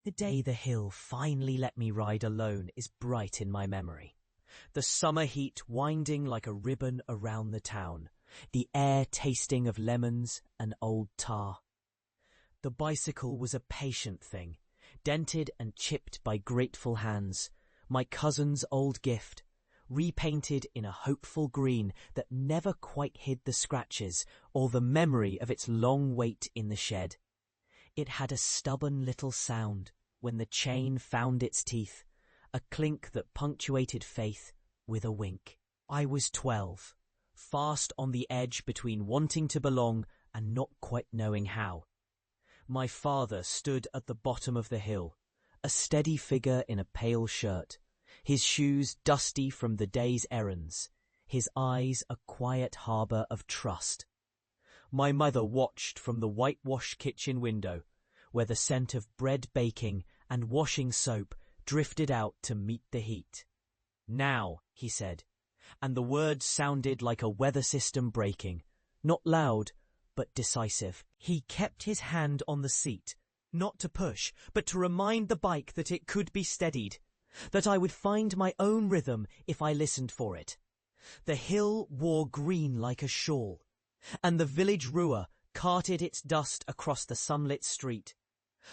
The day the hill finally let me ride alone is bright in my memory. The summer heat winding like a ribbon around the town, the air tasting of lemons and old tar. The bicycle was a patient thing, dented and chipped by grateful hands, my cousin's old gift, repainted in a hopeful green that never quite hid the scratches or the memory of its long wait in the shed. It had a stubborn little sound when the chain found its teeth, a clink that punctuated faith with a wink. I was 12, fast on the edge between wanting to belong and not quite knowing how. My father stood at the bottom of the hill, a steady figure in a pale shirt, his shoes dusty from the day's errands, his eyes a quiet harbour of trust. My mother watched from the whitewash kitchen window, where the scent of bread baking and washing soap drifted out to meet the heat. "Now," he said, and the words sounded like a weather system breaking, not loud, but decisive. He kept his hand on the seat, not to push, but to remind the bike that it could be steadied, that I would find my own rhythm if I listened for it. The hill wore green like a shawl, and the village ruer carted its dust across the sunlit street.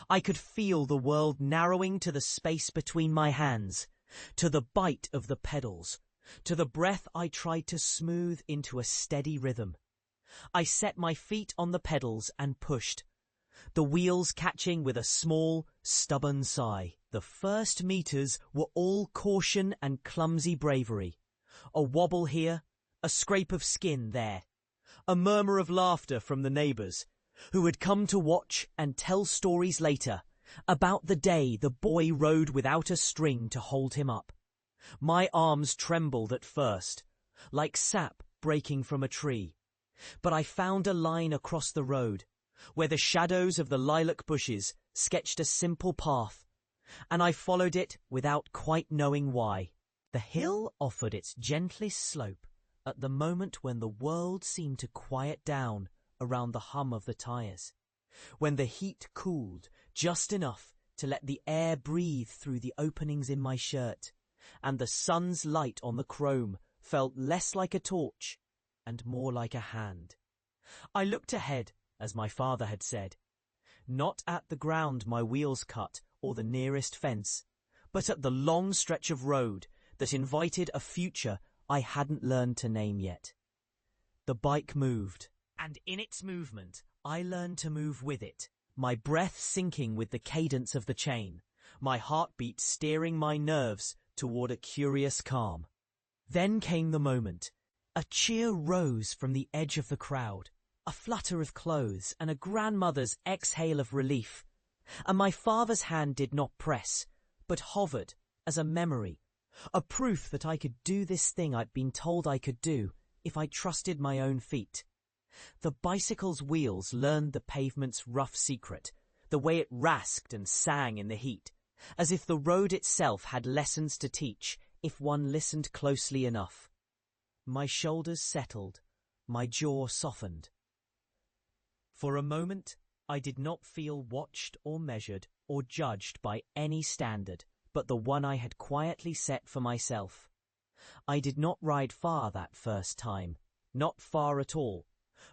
I could feel the world narrowing to the space between my hands, to the bite of the pedals, to the breath I tried to smooth into a steady rhythm. I set my feet on the pedals and pushed, the wheels catching with a small, stubborn sigh. The first meters were all caution and clumsy bravery. A wobble here, a scrape of skin there, a murmur of laughter from the neighbours, who had come to watch and tell stories later about the day the boy rode without a string to hold him up. My arms trembled at first, like sap breaking from a tree, but I found a line across the road, where the shadows of the lilac bushes sketched a simple path, and I followed it without quite knowing why. The hill offered its gentlest slope at the moment when the world seemed to quiet down around the hum of the tyres, when the heat cooled just enough to let the air breathe through the openings in my shirt, and the sun's light on the chrome felt less like a torch and more like a hand. I looked ahead, as my father had said, not at the ground my wheels cut or the nearest fence, but at the long stretch of road that invited a future I hadn't learned to name yet. The bike moved, and in its movement I learned to move with it, my breath syncing with the cadence of the chain, my heartbeat steering my nerves toward a curious calm. Then came the moment. A cheer rose from the edge of the crowd, a flutter of clothes and a grandmother's exhale of relief, and my father's hand did not press, but hovered as a memory, a proof that I could do this thing I'd been told I could do if I trusted my own feet. The bicycle's wheels learned the pavement's rough secret, the way it rasped and sang in the heat, as if the road itself had lessons to teach if one listened closely enough. My shoulders settled, my jaw softened. For a moment, I did not feel watched or measured or judged by any standard but the one I had quietly set for myself. I did not ride far that first time, not far at all,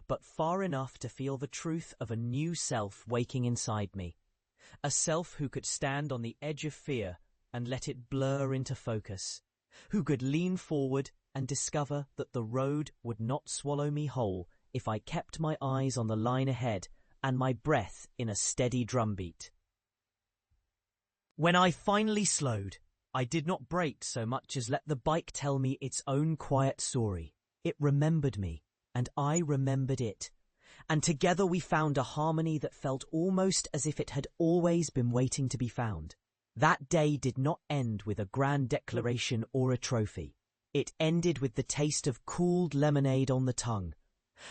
but far enough to feel the truth of a new self waking inside me, a self who could stand on the edge of fear and let it blur into focus, who could lean forward and discover that the road would not swallow me whole if I kept my eyes on the line ahead and my breath in a steady drumbeat. When I finally slowed, I did not brake so much as let the bike tell me its own quiet story. It remembered me, and I remembered it, and together we found a harmony that felt almost as if it had always been waiting to be found. That day did not end with a grand declaration or a trophy. It ended with the taste of cooled lemonade on the tongue,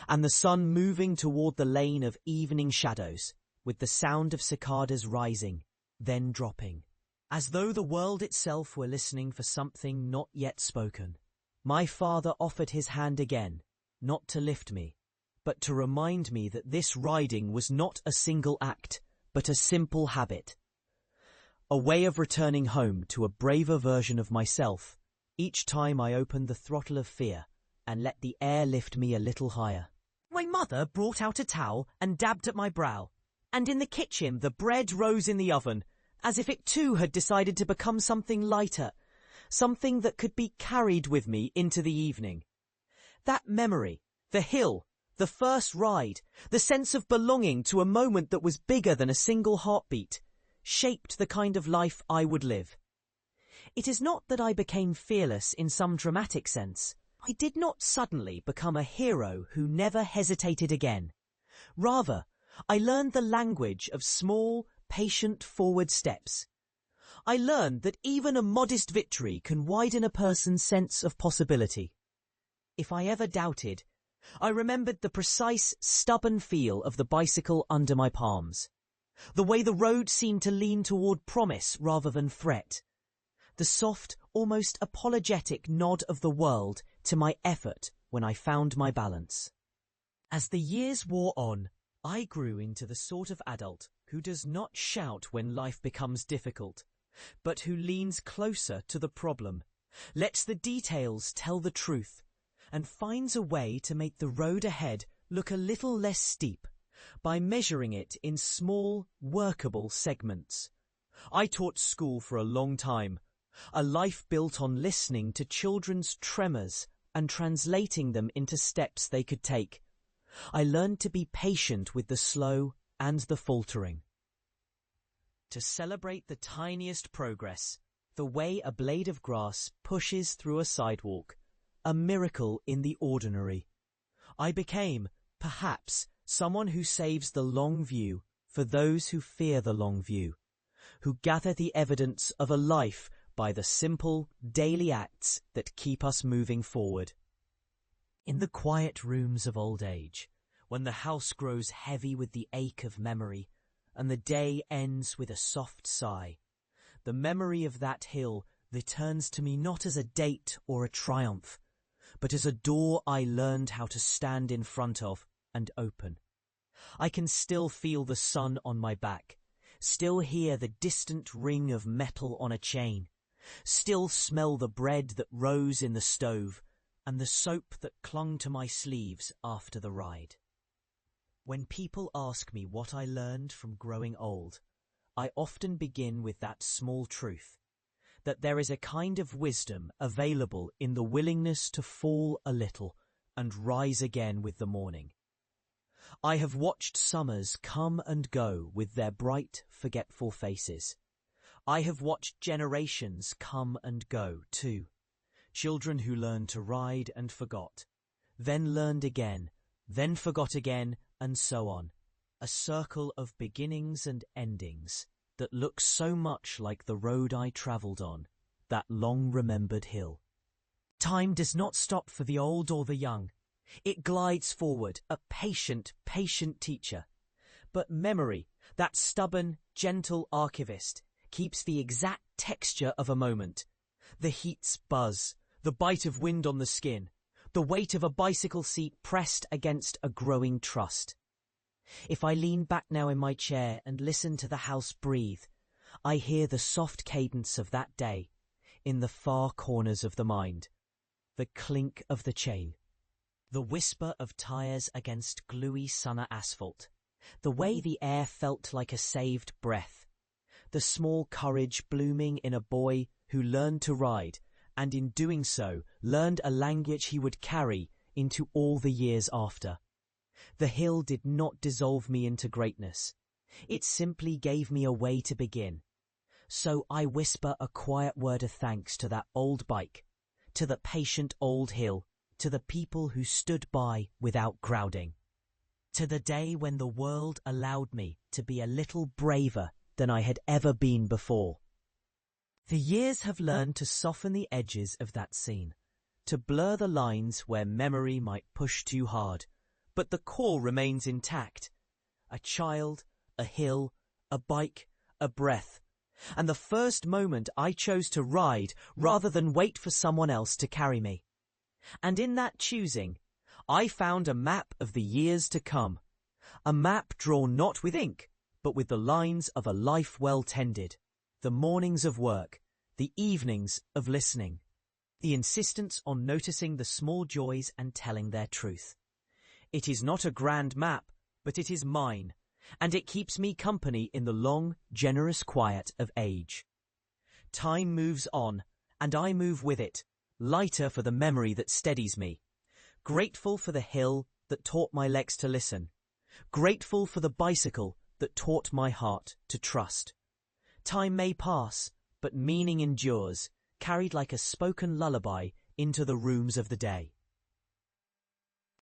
and the sun moving toward the lane of evening shadows, with the sound of cicadas rising, then dropping, as though the world itself were listening for something not yet spoken. My father offered his hand again, not to lift me, but to remind me that this riding was not a single act, but a simple habit. a way of returning home to a braver version of myself, each time I opened the throttle of fear and let the air lift me a little higher. My mother brought out a towel and dabbed at my brow, and in the kitchen the bread rose in the oven, as if it too had decided to become something lighter, something that could be carried with me into the evening. That memory, the hill, the first ride, the sense of belonging to a moment that was bigger than a single heartbeat, shaped the kind of life I would live. It is not that I became fearless in some dramatic sense. I did not suddenly become a hero who never hesitated again. Rather, I learned the language of small, patient forward steps. I learned that even a modest victory can widen a person's sense of possibility. If I ever doubted, I remembered the precise, stubborn feel of the bicycle under my palms. The way the road seemed to lean toward promise rather than threat. The soft, almost apologetic nod of the world to my effort when I found my balance. As the years wore on, I grew into the sort of adult who does not shout when life becomes difficult, but who leans closer to the problem, lets the details tell the truth, and finds a way to make the road ahead look a little less steep by measuring it in small, workable segments. I taught school for a long time, a life built on listening to children's tremors and translating them into steps they could take. I learned to be patient with the slow and the faltering. To celebrate the tiniest progress, the way a blade of grass pushes through a sidewalk, a miracle in the ordinary. I became, perhaps, someone who saves the long view for those who fear the long view, who gather the evidence of a life by the simple, daily acts that keep us moving forward. In the quiet rooms of old age, when the house grows heavy with the ache of memory, and the day ends with a soft sigh, the memory of that hill returns to me not as a date or a triumph, but as a door I learned how to stand in front of and open. I can still feel the sun on my back, still hear the distant ring of metal on a chain, still smell the bread that rose in the stove and the soap that clung to my sleeves after the ride. When people ask me what I learned from growing old, I often begin with that small truth, that there is a kind of wisdom available in the willingness to fall a little and rise again with the morning. I have watched summers come and go with their bright, forgetful faces. I have watched generations come and go, too. Children who learned to ride and forgot, then learned again, then forgot again, and so on. A circle of beginnings and endings that looks so much like the road I travelled on, that long-remembered hill. Time does not stop for the old or the young. It glides forward, a patient, patient teacher. But memory, that stubborn, gentle archivist, keeps the exact texture of a moment. The heat's buzz, the bite of wind on the skin, the weight of a bicycle seat pressed against a growing trust. If I lean back now in my chair and listen to the house breathe, I hear the soft cadence of that day in the far corners of the mind, the clink of the chain, the whisper of tires against gluey summer asphalt, the way the air felt like a saved breath, the small courage blooming in a boy who learned to ride, and in doing so learned a language he would carry into all the years after. The hill did not dissolve me into greatness. It simply gave me a way to begin. So I whisper a quiet word of thanks to that old bike, to the patient old hill, to the people who stood by without crowding, to the day when the world allowed me to be a little braver than I had ever been before. The years have learned to soften the edges of that scene, to blur the lines where memory might push too hard, but the core remains intact. A child, a hill, a bike, a breath, and the first moment I chose to ride rather than wait for someone else to carry me. And in that choosing, I found a map of the years to come, a map drawn not with ink, but with the lines of a life well tended, the mornings of work, the evenings of listening. The insistence on noticing the small joys and telling their truth. It is not a grand map, but it is mine, and it keeps me company in the long, generous quiet of age. Time moves on, and I move with it, lighter for the memory that steadies me, grateful for the hill that taught my legs to listen, grateful for the bicycle that taught my heart to trust. Time may pass, but meaning endures, carried like a spoken lullaby into the rooms of the day.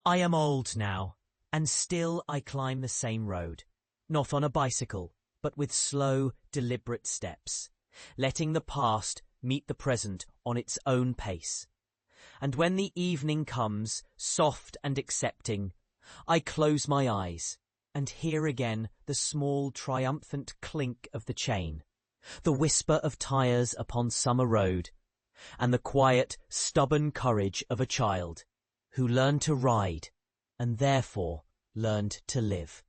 I am old now, and still I climb the same road, not on a bicycle, but with slow, deliberate steps, letting the past meet the present on its own pace. And when the evening comes, soft and accepting, I close my eyes and hear again the small, triumphant clink of the chain, the whisper of tires upon summer road, and the quiet, stubborn courage of a child who learned to ride and therefore learned to live.